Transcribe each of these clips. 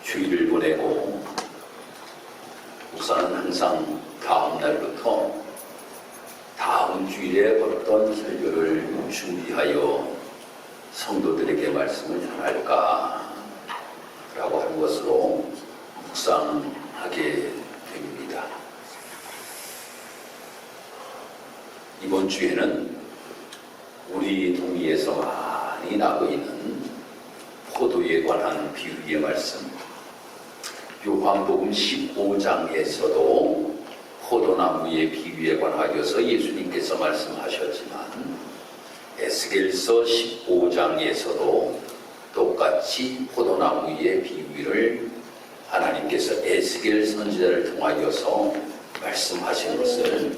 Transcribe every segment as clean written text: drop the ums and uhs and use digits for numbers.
주일을 보내고 목사는 항상 다음 날부터 다음 주일에 어떤 설교를 준비하여 성도들에게 말씀을 전할까 라고 하는 것으로 묵상하게 됩니다. 이번 주에는 우리 동리에서 많이 나고 있는 포도에 관한 비유의 말씀, 요한복음 15장에서도 포도나무의 비유에 관하여서 예수님께서 말씀하셨지만 에스겔서 15장에서도 똑같이 포도나무의 비유를 하나님께서 에스겔 선지자를 통하여서 말씀하신 것을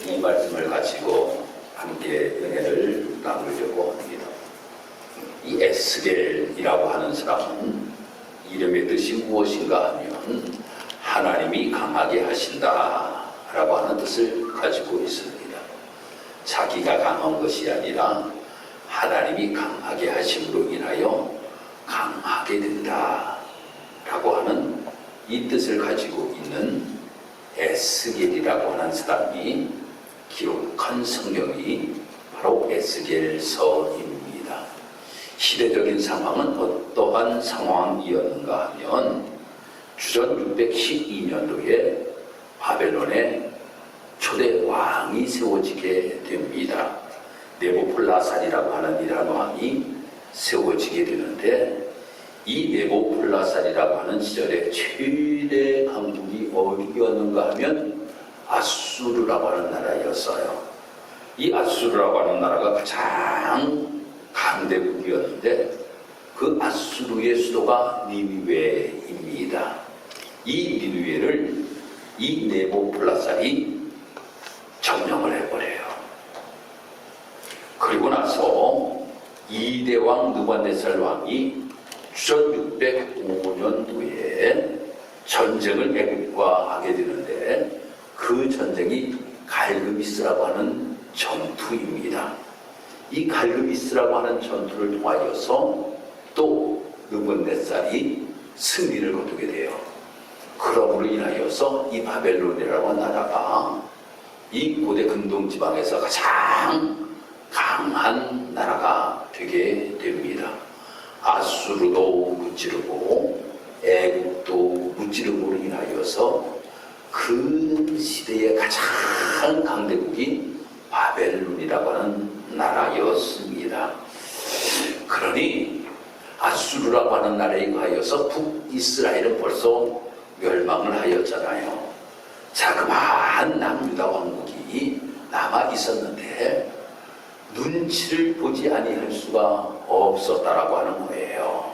이 말씀을 가지고 함께 은혜를 나누려고 합니다. 이 에스겔이라고 하는 사람은 이름의 뜻이 무엇인가 하면 하나님이 강하게 하신다 라고 하는 뜻을 가지고 있습니다. 자기가 강한 것이 아니라 하나님이 강하게 하심으로 인하여 강하게 된다 라고 하는 이 뜻을 가지고 있는 에스겔이라고 하는 사람이 기록한 성경이 바로 에스겔서입니다. 시대적인 상황은 어떠한 상황이었는가 하면 주전 612년도에 바벨론에 초대 왕이 세워지게 됩니다. 네부콜라살이라고 하는 이러한 왕이 세워지게 되는데, 이 네부콜라살이라고 하는 시절에 최대 강국이 어디였는가 하면 아수르라고 하는 나라였어요. 이 아수르라고 하는 나라가 가장 강대국이었는데 그 아수르의 수도가 니느웨입니다. 이 니느웨를 이 네부콜라살이 점령을 해버려요. 그리고 나서 이대왕 느부갓네살 왕이 주전 605년도에 전쟁을 애국과 하게 되는데, 그 전쟁이 갈그미스라고 하는 전투입니다. 이 갈그미스라고 하는 전투를 통하여서 또 느부갓네살이 승리를 거두게 돼요. 그러므로 인하여서 이 바벨론이라고 하는 나라가 이 고대 근동지방에서 가장 강한 나라가 되게 됩니다. 아수르도 무찌르고 애국도 무찌르고로 인하여서 그 시대의 가장 강대국이 바벨론이라고 하는 나라였습니다. 그러니 아수르라고 하는 나라에 의하여서 북이스라엘은 벌써 멸망을 하였잖아요. 자그마한 남유다 왕국이 남아 있었는데 눈치를 보지 아니할 수가 없었다라고 하는 거예요.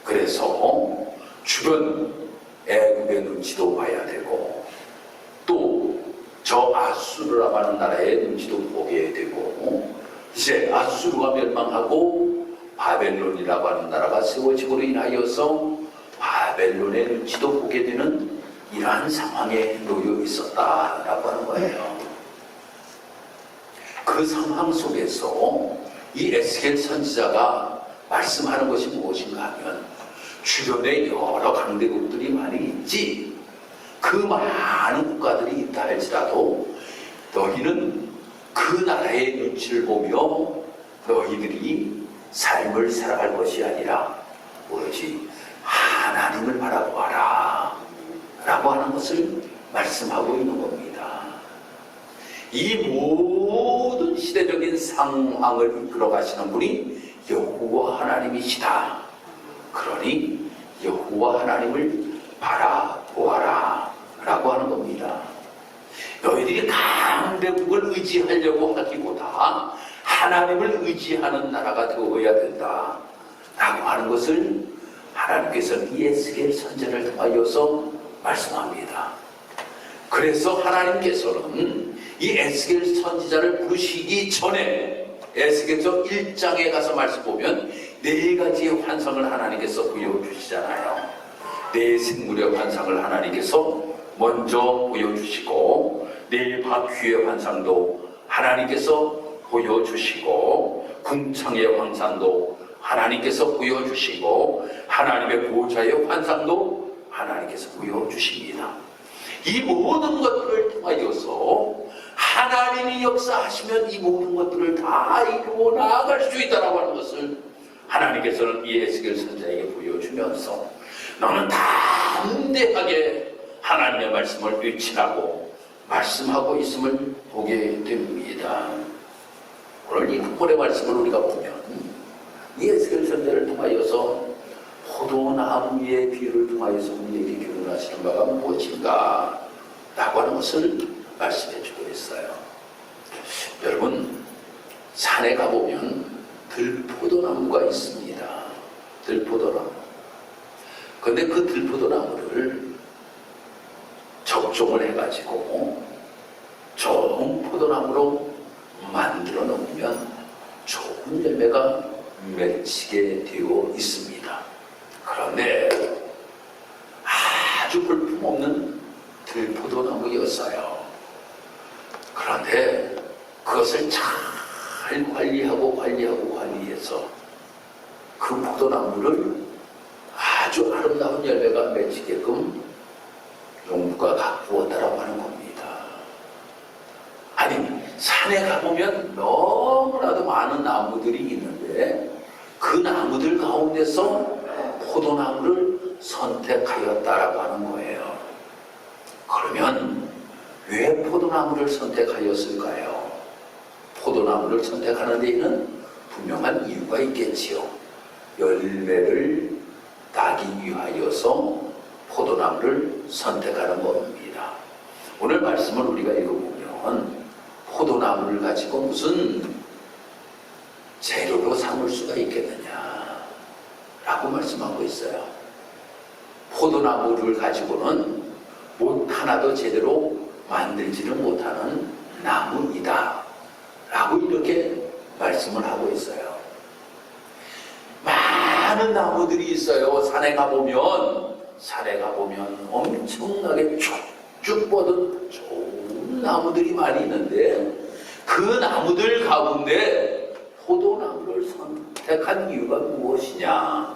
그래서 주변 애국의 눈치도 봐야 되고, 또 저 아수르라고 하는 나라의 눈치도 보게 되고, 이제 아수르가 멸망하고 바벨론이라고 하는 나라가 세워지고로 인하여서 바벨론의 눈치도 보게 되는 이러한 상황에 놓여 있었다라고 하는 거예요. 그 상황 속에서 이 에스겔 선지자가 말씀하는 것이 무엇인가 하면, 주변에 여러 강대국들이 많이 있지, 그 많은 국가들이 있다 할지라도 너희는 그 나라의 눈치를 보며 너희들이 삶을 살아갈 것이 아니라 오로지 하나님을 바라보아라 라고 하는 것을 말씀하고 있는 겁니다. 이 모든 시대적인 상황을 이끌어 가시는 분이 여호와 하나님이시다. 그러니 여호와 하나님을 바라보아라 라고 하는 겁니다. 너희들이 강대국을 의지하려고 하기보다 하나님을 의지하는 나라가 되어야 된다 라고 하는 것을 하나님께서는 이 에스겔 선지자를 통하여서 말씀합니다. 그래서 하나님께서는 이 에스겔 선지자를 부르시기 전에 에스겔서 1장에 가서 말씀 보면 4가지의 환상을 하나님께서 보여주시잖아요. 4생물의 환상을 하나님께서 먼저 보여주시고, 4바퀴의 환상도 하나님께서 보여주시고, 궁창의 환상도 하나님께서 부여주시고 하나님의 보좌의 환상도 하나님께서 부여주십니다. 이 모든 것들을 통하여서 하나님이 역사하시면 이 모든 것들을 다 이루어 나아갈 수 있다고 하는 것을 하나님께서는 이 에스겔 선지자에게 보여주면서 너는 담대하게 하나님의 말씀을 외치라고 말씀하고 있음을 보게 됩니다. 오늘 이 본문의 말씀을 우리가 보면 이 에스겔 선지자를 통하여서 포도나무의 비유를 통하여서 우리에게 교훈하시는 바가 무엇인가 라고 하는 것을 말씀해 주고 있어요. 여러분, 산에 가보면 들포도나무가 있습니다. 들포도나무. 그런데 그 들포도나무를 적종을 해가지고 좋은 포도나무로 만들어 놓으면 좋은 열매가 맺히게 되어 있습니다. 그런데 아주 볼품없는 들포도나무였어요. 그런데 그것을 잘 관리해서 그 포도나무를 아주 아름다운 열매가 맺히게끔 농부가 가꾸었다라고 하는 겁니다. 아니, 산에 가보면 너무나도 많은 나무들이 있는데 그 나무들 가운데서 포도나무를 선택하였다라고 하는 거예요. 그러면 왜 포도나무를 선택하였을까요? 포도나무를 선택하는 데에는 분명한 이유가 있겠지요. 열매를 따기 위하여서 포도나무를 선택하는 겁니다. 오늘 말씀을 우리가 읽어보면 포도나무를 가지고 무슨 재료로 삼을 수가 있겠느냐 라고 말씀하고 있어요. 포도나무를 가지고는 못 하나도 제대로 만들지는 못하는 나무이다 라고 이렇게 말씀을 하고 있어요. 많은 나무들이 있어요. 산에 가보면 엄청나게 쭉쭉 뻗은 좋은 나무들이 많이 있는데 그 나무들 가운데 포도나무를 선택한 이유가 무엇이냐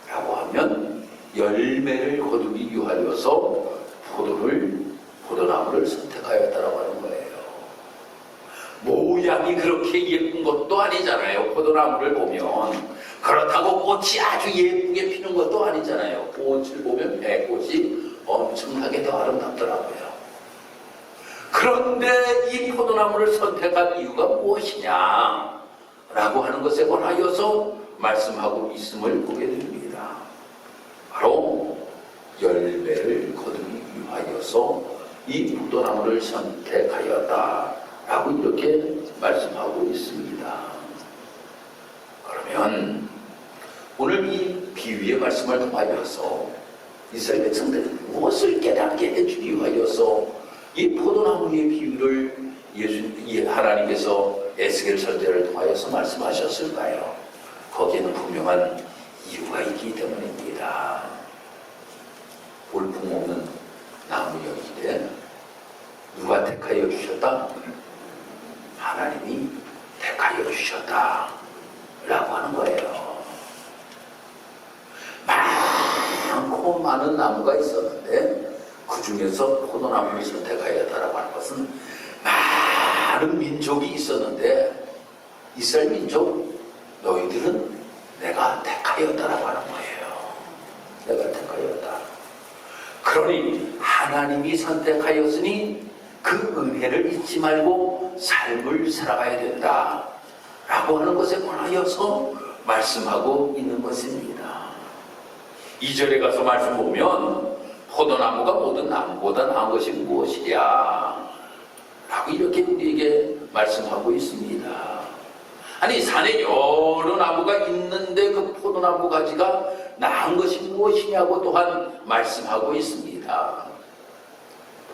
라고 하면 열매를 거두기 위하여서 포도나무를 선택하였다라고 하는 거예요. 모양이 그렇게 예쁜 것도 아니잖아요. 포도나무를 보면 그렇다고 꽃이 아주 예쁘게 피는 것도 아니잖아요. 꽃을 보면 배꽃이 엄청나게 더 아름답더라고요. 그런데 이 포도나무를 선택한 이유가 무엇이냐 라고 하는 것에 관하여서 말씀하고 있음을 보게 됩니다. 바로 열매를 거두기 위하여서 이 포도나무를 선택하였다 라고 이렇게 말씀하고 있습니다. 그러면 오늘 이 비유의 말씀을 통하여서 이스라엘 백성들이 무엇을 깨닫게 해주기 위하여서 이 포도나무의 비유를 하나님께서 에스겔 선지자를 통하여서 말씀하셨을까요? 거기에는 분명한 이유가 있기 때문입니다. 볼품없는 나무였는데 누가 택하여 주셨다? 하나님이 택하여 주셨다 라고 하는 거예요. 많고 많은 나무가 있었는데 그 중에서 포도나무를 선택하였다라고 하는 것은 많은 민족이 있었는데 이스라엘 민족 너희들은 내가 택하였다라고 하는 거예요. 내가 택하였다. 그러니 하나님이 선택하였으니 그 은혜를 잊지 말고 삶을 살아가야 된다 라고 하는 것에 관하여서 말씀하고 있는 것입니다. 2절에 가서 말씀 보면 포도나무가 모든 나무보다 나은 것이 무엇이랴 라고 이렇게 우리에게 말씀하고 있습니다. 아니, 산에 여러 나무가 있는데 그 포도나무 가지가 나은 것이 무엇이냐고 또한 말씀하고 있습니다.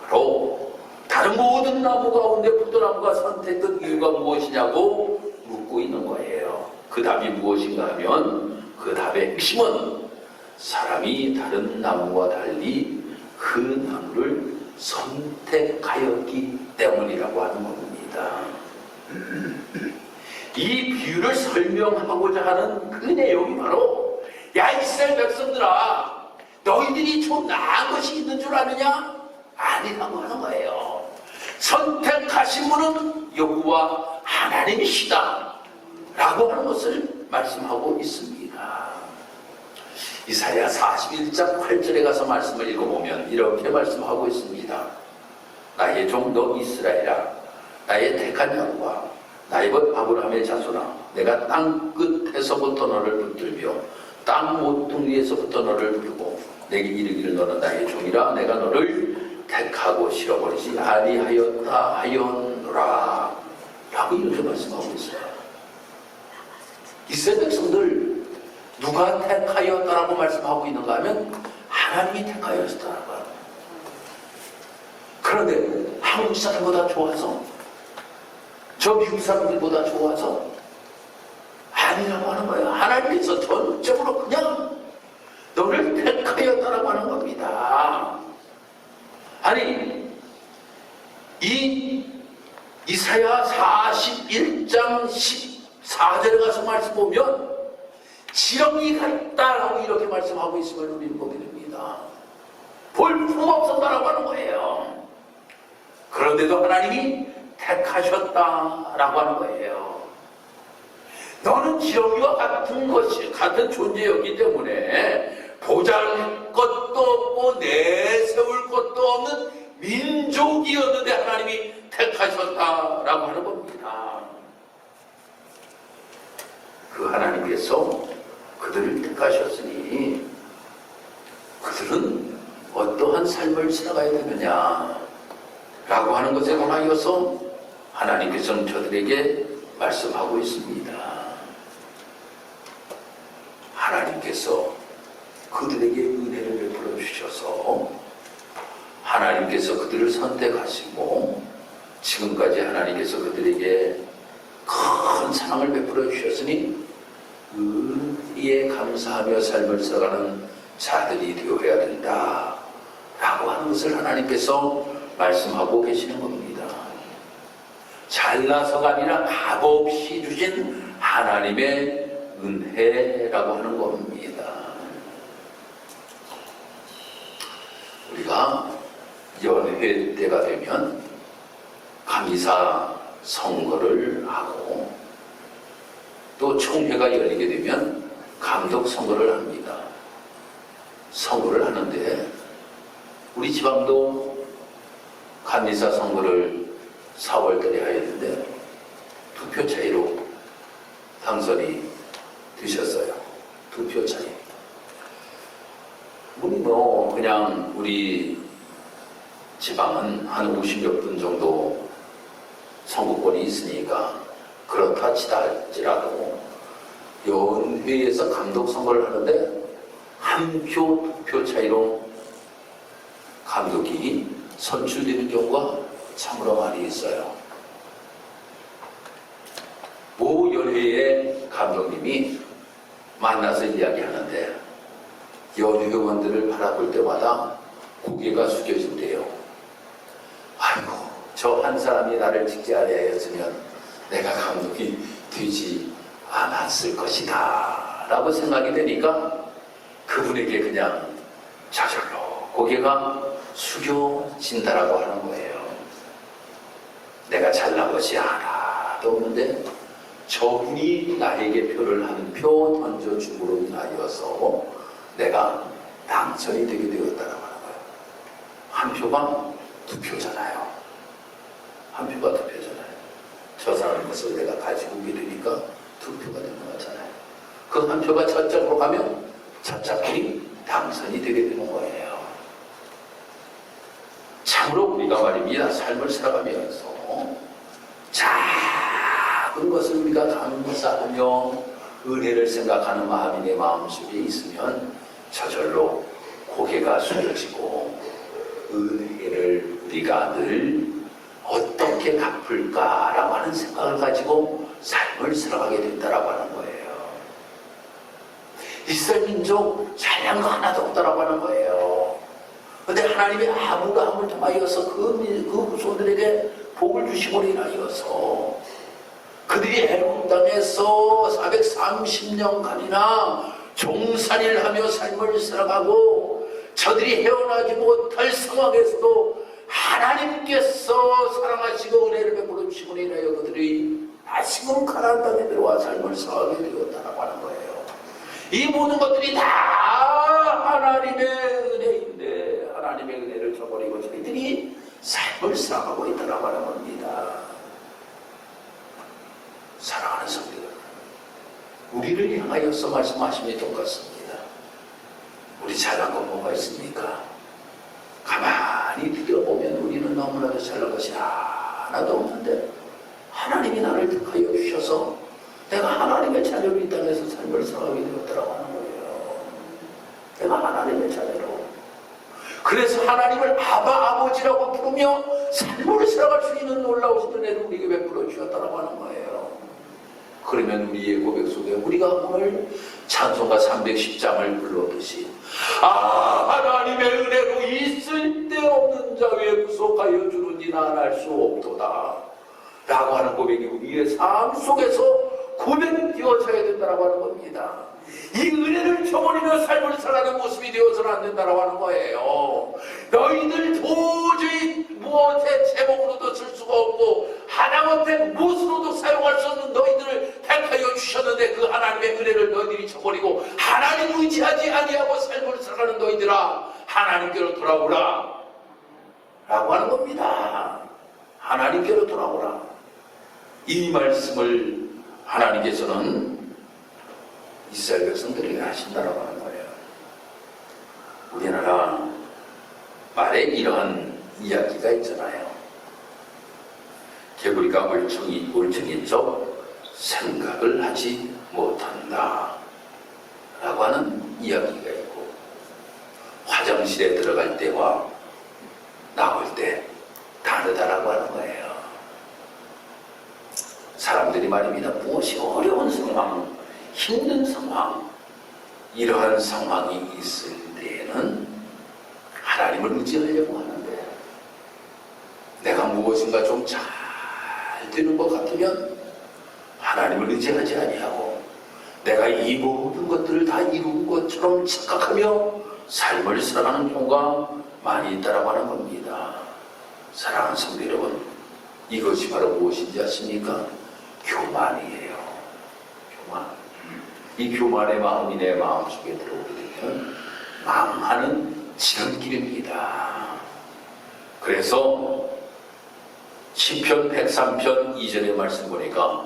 바로 다른 모든 나무 가운데 포도나무가 선택된 이유가 무엇이냐고 묻고 있는 거예요. 그 답이 무엇인가 하면 그 답의 핵심은 사람이 다른 나무와 달리 그 나무를 선택하였기 때문이라고 하는 겁니다. 이 비유를 설명하고자 하는 그 내용이 바로, 야 이스라엘 백성들아, 너희들이 좀 나은 것이 있는 줄 아느냐? 아니라고 하는 거예요. 선택하신 분은 여호와 하나님이시다 라고 하는 것을 말씀하고 있습니다. 이사야 41장 8절에 가서 말씀을 읽어보면 이렇게 말씀하고 있습니다. 나의 종 너 이스라엘아, 나의 택한 양과 나의 것 아브라함의 자손아, 내가 땅 끝에서부터 너를 붙들며 땅 모퉁이에서부터 너를 부르고 내게 이르기를 너는 나의 종이라 내가 너를 택하고 실어버리지 아니하였다 하였노라 라고 이렇게 말씀하고 있어요. 이스라엘 백성들 누가 택하였다라고 말씀하고 있는가 하면 하나님이 택하였다라고 합니다. 그런데 한국 사람보다 좋아서, 저 미국 사람들보다 좋아서 아니라고 하는 거예요. 하나님께서 전적으로 그냥 너를 택하였다라고 하는 겁니다. 아니, 이 이사야 41장 14절에 가서 말씀 보면 지렁이 같다라고 이렇게 말씀하고 있음을 우리는 보게 됩니다. 볼품없었다라고 하는 거예요. 그런데도 하나님이 택하셨다라고 하는 거예요. 너는 지렁이와 같은 존재였기 때문에 보잘 것도 없고 내세울 것도 없는 민족이었는데 하나님이 택하셨다라고 하는 겁니다. 그 하나님께서 그들을 택하셨으니 그들은 어떠한 삶을 살아가야 되느냐 라고 하는 것에 관하여서 하나님께서는 저들에게 말씀하고 있습니다. 하나님께서 그들에게 은혜를 베풀어 주셔서 하나님께서 그들을 선택하시고 지금까지 하나님께서 그들에게 큰 사랑을 베풀어 주셨으니 의에 감사하며 삶을 살아가는 자들이 되어야 된다 라고 하는 것을 하나님께서 말씀하고 계시는 겁니다. 잘나서가 아니라 값없이 주신 하나님의 은혜라고 하는 겁니다. 우리가 연회 때가 되면 감리사 선거를 하고 또 총회가 열리게 되면 감독 선거를 합니다. 선거를 하는데 우리 지방도 감리사 선거를 4월달에 하였는데 2표 차이로 당선이 되셨어요. 2표 차이. 우리 그냥 우리 지방은 한 50몇 분 정도 선거권이 있으니까 그렇다 치달지라도 연회에서 감독 선거를 하는데 1표, 2표 차이로 감독이 선출되는 경우가 참으로 많이 있어요. 모 연회의 감독님이 만나서 이야기하는데 연회원들을 바라볼 때마다 고개가 숙여진대요. 아이고, 저 한 사람이 나를 직제하였으면 내가 감독이 되지 않았을 것이다 라고 생각이 되니까 그분에게 그냥 저절로 고개가 숙여진다라고 하는 거예요. 내가 잘난 것이 하나도 없는데 저분이 나에게 표를 한 표 던져줌으로 인하여서 내가 당선이 되게 되었다라고 하는 거예요. 한 표가 2표잖아요. 한 표가 2표잖아요. 저 사람 것을 내가 가지고 오게 되니까 2표가 되는 거잖아요. 그 한 표가 저쪽으로 가면 저쪽이 당선이 되게 되는 거예요. 참으로 우리가 말입니다. 삶을 살아가면서 작은 것을 우리가 감사하며 은혜를 생각하는 마음이 내 마음속에 있으면 저절로 고개가 숙여지고 은혜를 우리가 늘 어떻게 갚을까라고 하는 생각을 가지고 삶을 살아가게 된다라고 하는 거예요. 이스라엘 민족 잘난 거 하나도 없다라고 하는 거예요. 그런데 하나님이 아브라함을 통하여서 그 후손들에게 복을 주심으로 인하여서 그 그들이 애굽 땅에서 430년간이나 종살이를 하며 삶을 살아가고 저들이 헤어나지 못할 상황에서도 하나님께서 사랑하시고 은혜를 베풀어 주시고 인하여 그들이 다시금 가나안 땅에 들어와 삶을 살아가게 되었다라고 하는 거예요. 이 모든 것들이 다 하나님의 은혜인데 하나님의 은혜를 저버리고 저희들이 삶을 살아가고 있다라고 하는 겁니다. 사랑하는 성도 여러분, 우리를 향하여서 말씀하심이 똑같습니다. 우리 잘난 건 뭐가 있습니까? 가만히 들여보면 우리는 너무나도 잘난 것이 하나도 없는데 하나님이 나를 택하여 주셔서 내가 하나님의 자녀로 이 땅에서 삶을 살아가게 되었다라고 하는 거예요. 내가 하나님의 자녀로. 그래서 하나님을 아버지라고 부르며 삶을 살아갈 수 있는 놀라우신 은혜를 우리에게 베풀어 주셨다라고 하는 거예요. 그러면 우리의 고백 속에 우리가 오늘 찬송가 310장을 불렀듯이 하나님의 은혜로 이 쓸데없는 자위에 구속하여 주는지 난 알 수 없도다 라고 하는 고백이 우리의 삶 속에서 고백되어져야 된다고 하는 겁니다. 이 은혜를 저버리며 삶을 살아가는 모습이 되어서는 안 된다고 하는 거예요. 너희들 도저히 무엇의 제목으로도 쓸 수가 없고 하나님의 무엇으로도 사용할 수 없는 너희들을 택하여 주셨는데 그 하나님의 은혜를 너희들이 저버리고 하나님 의지하지 아니하고 삶을 살아가는 너희들아 하나님께로 돌아오라 라고 하는 겁니다. 하나님께로 돌아오라. 이 말씀을 하나님께서는 이스라엘 백성들에게 하신다라고 하는 거예요. 우리나라 말에 이러한 이야기가 있잖아요. 개구리가 올챙이쪽 생각을 하지 못한다 라고 하는 이야기가 있고, 화장실에 들어갈 때와 나올 때 다르다라고 하는 거예요. 사람들이 말입니다. 무엇이 어려운 상황, 힘든 상황, 이러한 상황이 있을 때에는 하나님을 의지하려고 하는데 내가 무엇인가 좀 잘 되는 것 같으면 하나님을 의지하지 아니하고 내가 이 모든 것들을 다 이룬 것처럼 착각하며 삶을 살아가는 경우가 많이 있다라고 하는 겁니다. 사랑하는 성도 여러분, 이것이 바로 무엇인지 아십니까? 교만이에요. 교만. 이 교만의 마음이 내 마음속에 들어오게 되면 망하는 지름길입니다. 그래서 시편 103편 2절의 말씀 보니까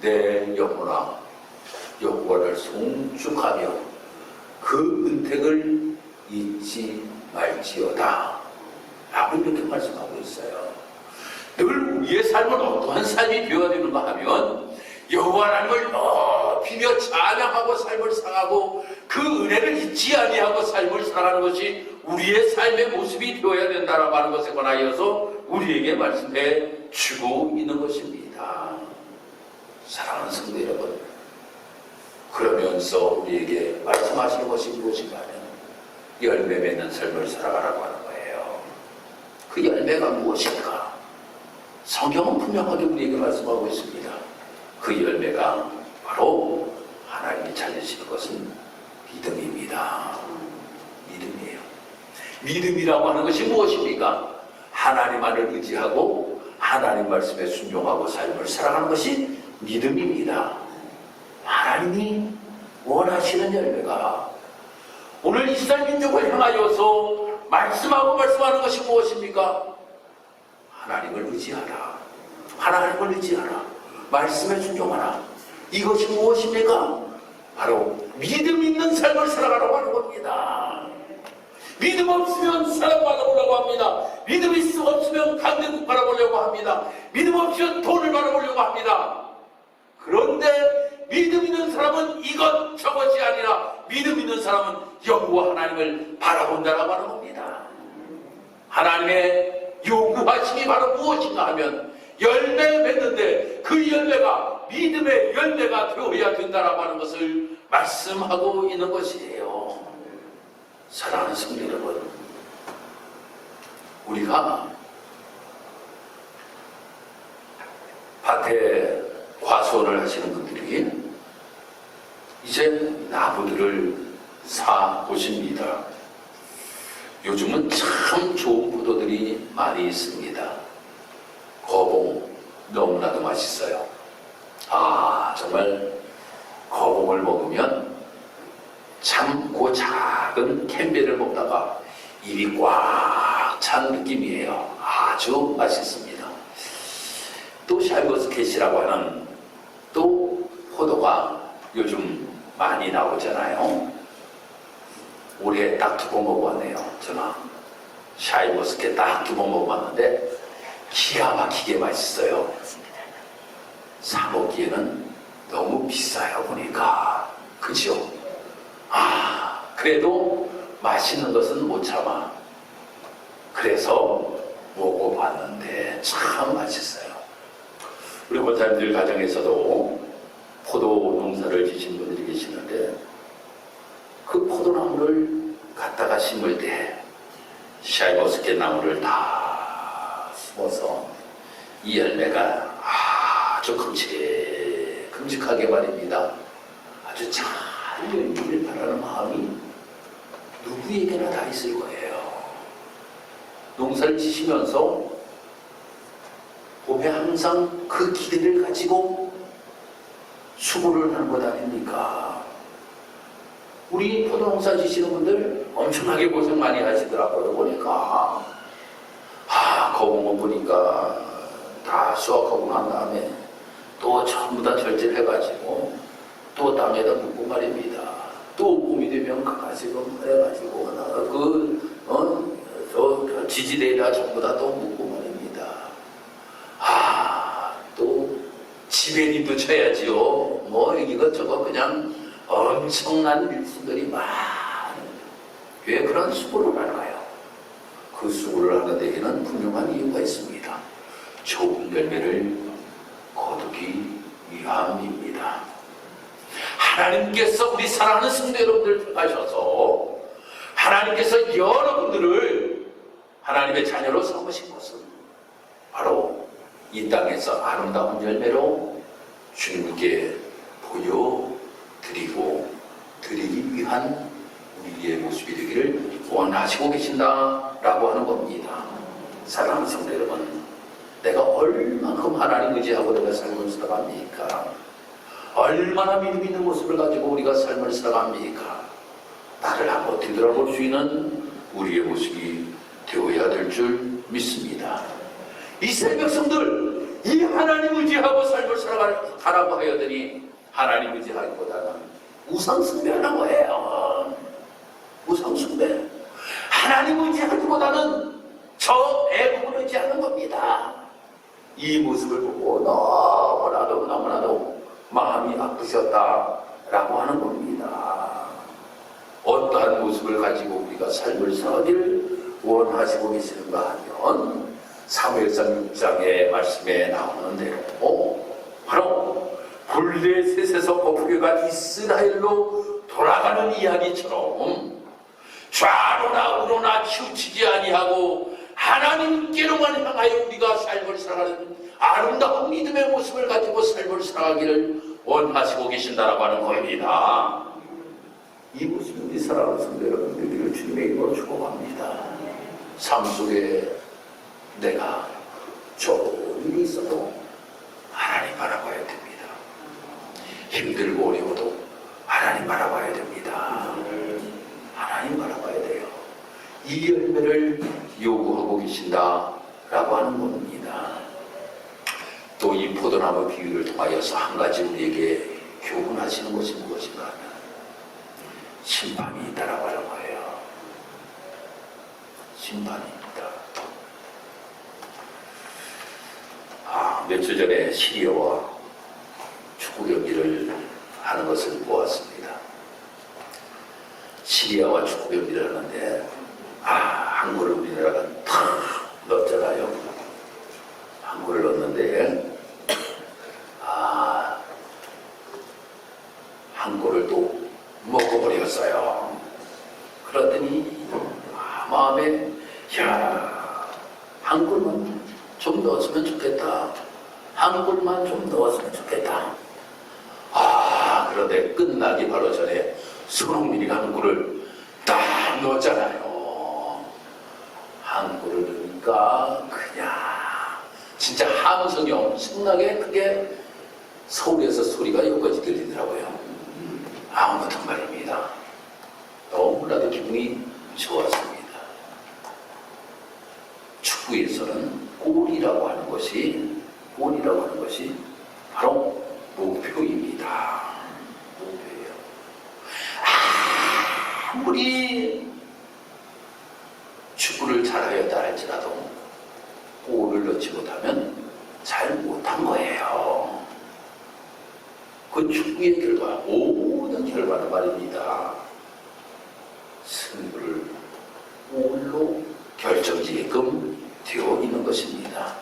내 영혼아 여호와를 송축하며 그 은택을 잊지 말지어다 라고 이렇게 말씀하고 있어요. 늘 우리의 삶은 어떠한 삶이 되어야 되는가 하면 여호와 하나님을 높이며 찬양하고 삶을 살아가고 그 은혜를 잊지 아니하고 삶을 살아가는 것이 우리의 삶의 모습이 되어야 된다라고 하는 것에 관하여서 우리에게 말씀해 주고 있는 것입니다. 사랑하는 성도 여러분, 그러면서 우리에게 말씀하시는 것이 무엇인가 하면 열매 맺는 삶을 살아가라고 하는 거예요. 그 열매가 무엇일까? 성경은 분명하게 우리에게 말씀하고 있습니다. 그 열매가 바로 하나님이 찾으시는 것은 믿음입니다. 믿음이에요. 믿음이라고 하는 것이 무엇입니까? 하나님만을 의지하고 하나님 말씀에 순종하고 삶을 살아가는 것이 믿음입니다. 하나님이 원하시는 열매가 오늘 이스라엘 민족을 향하여서 말씀하는 것이 무엇입니까? 하나님을 의지하라. 하나님을 의지하라. 말씀에 순종하라. 이것이 무엇입니까? 바로 믿음 있는 삶을 살아가라고 하는 겁니다. 믿음 없으면 사람 바라보려고 합니다. 믿음 없으면 강대국 바라보려고 합니다. 믿음 없으면 돈을 바라보려고 합니다. 그런데 믿음 있는 사람은 이것 저것이 아니라 믿음 있는 사람은 여호와 하나님을 바라본다라고 하는 겁니다. 하나님의 요구하심이 바로 무엇인가 하면 열매 맺는데 그 열매가 믿음의 열매가 되어야 된다라고 하는 것을 말씀하고 있는 것이에요. 사랑하는 성도 여러분, 우리가 밭에 과수원을 하시는 분들이 이제 나무들을 사 오십니다. 요즘은 참 좋은 포도들이 많이 있습니다. 거봉 너무나도 맛있어요. 정말 거봉을 먹으면 참 그 작은 캔베를 먹다가 입이 꽉 찬 느낌이에요. 아주 맛있습니다. 또 샬버스켓이라고 하는 또 포도가 요즘 많이 나오잖아요. 올해 딱 2번 먹어봤네요. 제가 샤이버스켓 딱 2번 먹어봤는데 기가 막히게 맛있어요. 사 먹기에는 너무 비싸요 보니까. 그죠? 그래도 맛있는 것은 못 참아. 그래서 먹어봤는데 참 맛있어요. 우리 권사님들 가정에서도 포도 농사를 지신 분들이 계시는데 그 포도나무를 갖다가 심을 때 샤이버스켓 나무를 다 심어서 이 열매가 아주 큼직하게 말입니다. 아주 잘 열리길 바라는 마음이 누구에게나 다 있을 거예요. 농사를 지시면서 봄에 항상 그 기대를 가지고 수고를 하는 것 아닙니까? 우리 포도농사 지시는 분들 엄청나게 고생 많이 하시더라고요. 보니까 거봉을 보니까 다 수확하고 난 다음에 또 전부 다 절제를 해가지고 또 땅에다 묻고 말입니다. 또 봄이 되면 가지고 해가지고 저 지지대에다 전부 다 또 묻고 말입니다. 또 지배니도 쳐야지요. 뭐 이것저것 그냥 엄청난 일수들이 많은. 왜 그런 수고를 할까요? 그 수고를 하는 데에는 분명한 이유가 있습니다. 좋은 열매를 거두기 위함입니다. 하나님께서 우리 사랑하는 성도 여러분들을 통하셔서 하나님께서 여러분들을 하나님의 자녀로 삼으신 것은 바로 이 땅에서 아름다운 열매로 주님께 드리기 위한 우리의 모습이 되기를 원하시고 계신다라고 하는 겁니다. 사랑하는 성도 여러분, 내가 얼마큼 하나님 의지하고 내가 삶을 살아갑니까? 얼마나 믿음 있는 모습을 가지고 우리가 삶을 살아갑니까? 나를 한번 뒤돌아볼 수 있는 우리의 모습이 되어야 될 줄 믿습니다. 이 새벽성들, 이 하나님 의지하고 삶을 살아가라고 하여더니 하나님 의지하기보다는 우상숭배하는 거예요. 우상숭배. 하나님 의지하기보다는 저 애국을 의지하는 겁니다. 이 모습을 보고 너무나도 마음이 아프셨다라고 하는 겁니다. 어떠한 모습을 가지고 우리가 삶을 살기를 원하시고 계시는가 하면 사무엘상 6장의 말씀에 나오는 대로 바로 블레셋에서 거푸게가 이스라엘로 돌아가는 이야기처럼 좌로나 우로나 치우치지 아니하고 하나님께로만 향하여 우리가 삶을 살아가는 아름다운 믿음의 모습을 가지고 삶을 살아가기를 원하시고 계신다라고 하는 겁니다. 이 모습이 우리 사랑하는 성도 여러분들을 주님의 이름으로 축복합니다. 삶 속에 내가 좋은 일이 있어도 하나님 바라봐야 됩니다. 힘들고 어려워도 하나님 바라봐야 됩니다. 하나님 바라봐야 돼요. 이 열매를 요구하고 계신다라고 하는 겁니다. 또 이 포도나무 비유를 통하여서 한 가지 우리에게 교훈하시는 것이 무엇인가 하면 심판이 있다라고 하는 거예요. 심판이 있다. 며칠 전에 시리아와 축구 경기를 하는 것을 보았습니다. 시리아와 축구 경기를 하는데 한 골을 우리나라가 탁 넣었잖아요. 한 골을 넣었는데 한 골을 또 먹어버렸어요. 그러더니 마음에 한 골만 좀 넣었으면 좋겠다 한 골만 좀 넣었으면 좋겠다. 그런데 끝나기 바로 전에 손흥민이가 한 골을 딱 넣었잖아요. 한 골을 넣으니까 그냥 진짜 함성이 엄청나게 크게 서울에서 소리가 여기까지 들리더라고요. 아무튼 말입니다. 너무나도 기분이 좋았습니다. 축구에서는 골이라고 하는 것이 바로 목표입니다. 목표예요. 아무리 축구를 잘하였다 할지라도 골을 넣지 못하면 잘 못한 거예요. 그 축구의 결과, 모든 결과는 말입니다. 승부를 골로 결정지게끔 되어 있는 것입니다.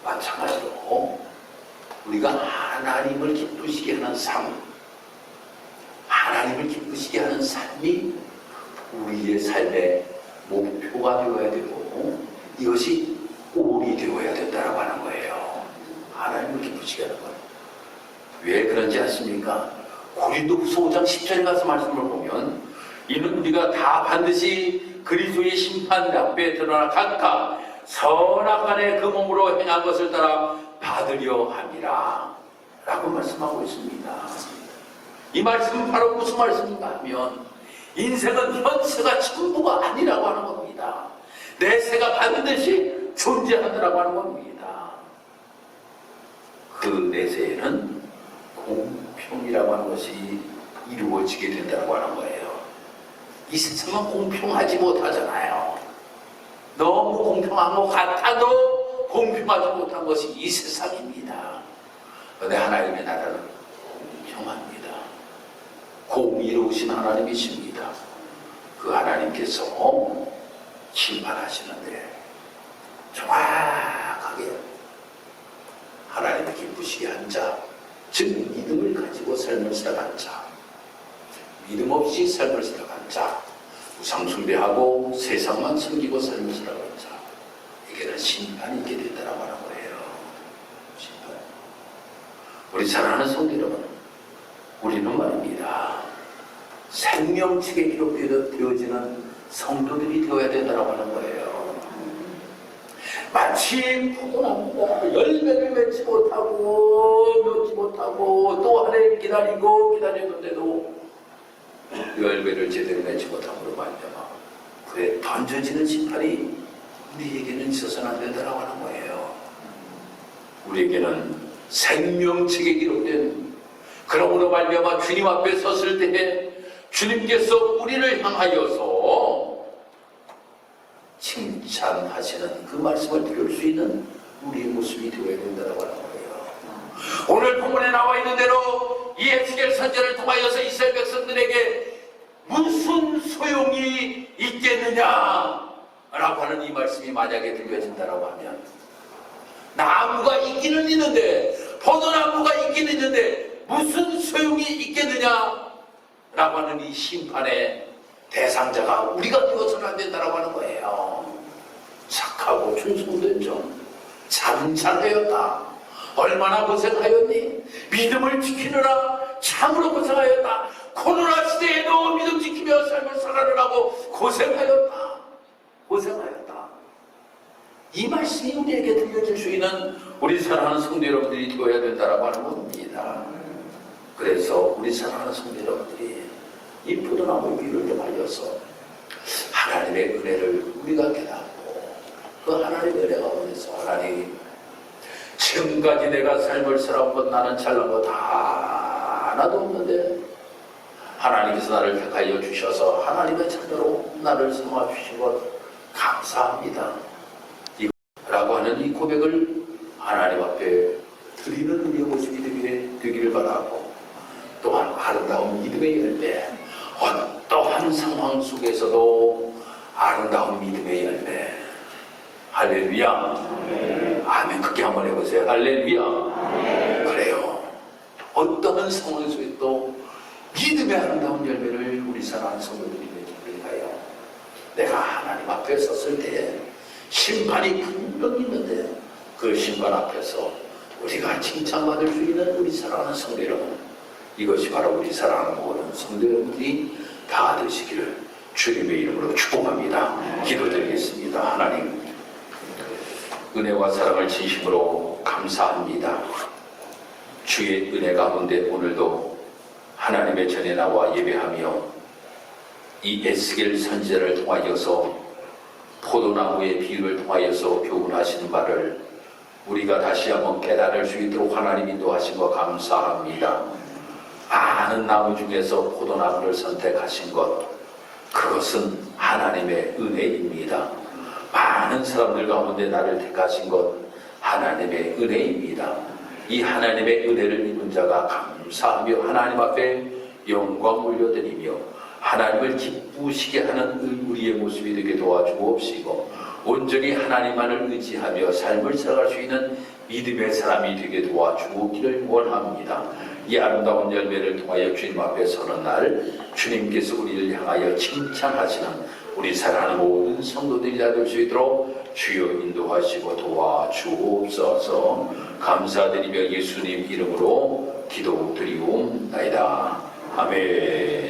마찬가지로 우리가 하나님을 기쁘시게 하는 삶, 하나님을 기쁘시게 하는 삶이 우리의 삶의 목표가 되어야 되고 이것이 골이 되어야 된다고 하는 거예요. 하나님을 기쁘시게 하는 것. 왜 그런지 아십니까? 고린도후서 5장 10절에 가서 말씀을 보면 이는 우리가 다 반드시 그리스도의 심판 앞에 드러나 각각 선악간에 그 몸으로 행한 것을 따라 받으려 함이라 라고 말씀하고 있습니다. 이 말씀은 바로 무슨 말씀인가 하면 인생은 현세가 전부가 아니라고 하는 겁니다. 내세가 반드시 존재하더라고 하는 겁니다. 그 내세에는 공평이라고 하는 것이 이루어지게 된다고 하는 거예요. 이 세상은 공평하지 못하잖아요. 너무 공평한 것 같아도 공평하지 못한 것이 이 세상입니다. 그런데 하나님의 나라는 공평합니다. 공의로우신 하나님이십니다. 그 하나님께서 심판하시는데 정확하게 하나님을 기쁘시게 한 자, 즉 믿음을 가지고 삶을 살아간 자, 믿음 없이 삶을 살아간 자, 우상 숭배하고 세상만 섬기고 삶을 살아간 자, 에게는 심판이 있게 된다고 하는 거예요. 심판. 우리 사랑하는 성도 여러분, 우리는 말입니다. 생명책에 기록되어지는 성도들이 되어야 된다고 하는 거예요. 마치 포도나무가 열매를 맺지 못하고 또 한 해 기다렸는데도 열매를 제대로 맺지 못함으로 말미암아 그에 던져지는 심판이 우리에게는 있어서는 안 된다고 하는 거예요. 우리에게는 생명책에 기록된 그러므로 말미암아 주님 앞에 섰을 때에 주님께서 우리를 향하여서 칭찬하시는 그 말씀을 들을 수 있는 우리의 모습이 되어야 된다고 하는 거예요. 오늘 본문에 나와 있는 대로 이 에스겔 선지자를 통하여서 이스라엘 백성들에게 무슨 소용이 있겠느냐 라고 하는 이 말씀이 만약에 들려진다고 하면 나무가 있기는 있는데 포도나무가 있기는 있는데 무슨 소용이 있겠느냐 라고 하는 이 심판의 대상자가 우리가 되어서는 안 된다고 하는 거예요. 착하고 충성된 점, 잠잘하였다. 얼마나 고생하였니? 믿음을 지키느라 참으로 고생하였다. 코로나 시대에도 믿음 지키며 삶을 살아가려고 고생하였다. 이 말씀이 우리에게 들려질 수 있는 우리 사랑하는 성도 여러분들이 되어야 된다고 하는 겁니다. 그래서 우리 사랑하는 성도 여러분들이 이 포도나무 위를 좀 알려서 하나님의 은혜를 우리가 깨닫고 그 하나님의 은혜가 어디서 하나님 지금까지 내가 삶을 살아온 것 나는 잘난 거 다 하나도 없는데 하나님께서 나를 택하여 주셔서 하나님의 자녀로 나를 삼아 주신 것 감사합니다. 라고 하는 이 고백을 하나님 앞에 드리는 우리의 모습이 되기를 바라고 또한 아름다운 믿음의 열매 어떠한 상황 속에서도 아름다운 믿음의 열매 할렐루야 아멘. 크게 한번 해보세요. 할렐루야 그래요. 어떠한 상황 속에도 믿음의 아름다운 열매를 우리 사랑하는 성도들이 맺기를 위하여 내가 하나님 앞에 섰을 때에 심판이 분명히 있는데 그 심판 앞에서 우리가 칭찬받을 수 있는 우리 사랑하는 성도 여러분, 이것이 바로 우리 사랑하는 모든 성도 여러분들이 다 되시기를 주님의 이름으로 축복합니다. 기도드리겠습니다. 하나님, 은혜와 사랑을 진심으로 감사합니다. 주의 은혜 가운데 오늘도 하나님의 전에 나와 예배하며 이 에스겔 선지자를 통하여서 포도나무의 비유를 통하여서 교훈하시는 바를 우리가 다시 한번 깨달을 수 있도록 하나님 인도하신 것 감사합니다. 많은 나무 중에서 포도나무를 선택하신 것, 그것은 하나님의 은혜입니다. 많은 사람들 가운데 나를 택하신 것, 하나님의 은혜입니다. 이 하나님의 은혜를 입은 자가 감사하며 하나님 앞에 영광 올려드리며 하나님을 기쁘시게 하는 우리의 모습이 되게 도와주옵시고, 온전히 하나님만을 의지하며 삶을 살아갈 수 있는 믿음의 사람이 되게 도와주기를 원합니다. 이 아름다운 열매를 통하여 주님 앞에 서는 날 주님께서 우리를 향하여 칭찬하시는 우리 사랑하는 모든 성도들이 다 될 수 있도록 주여 인도하시고 도와주옵소서. 감사드리며 예수님 이름으로 기도드리옵나이다. 아멘.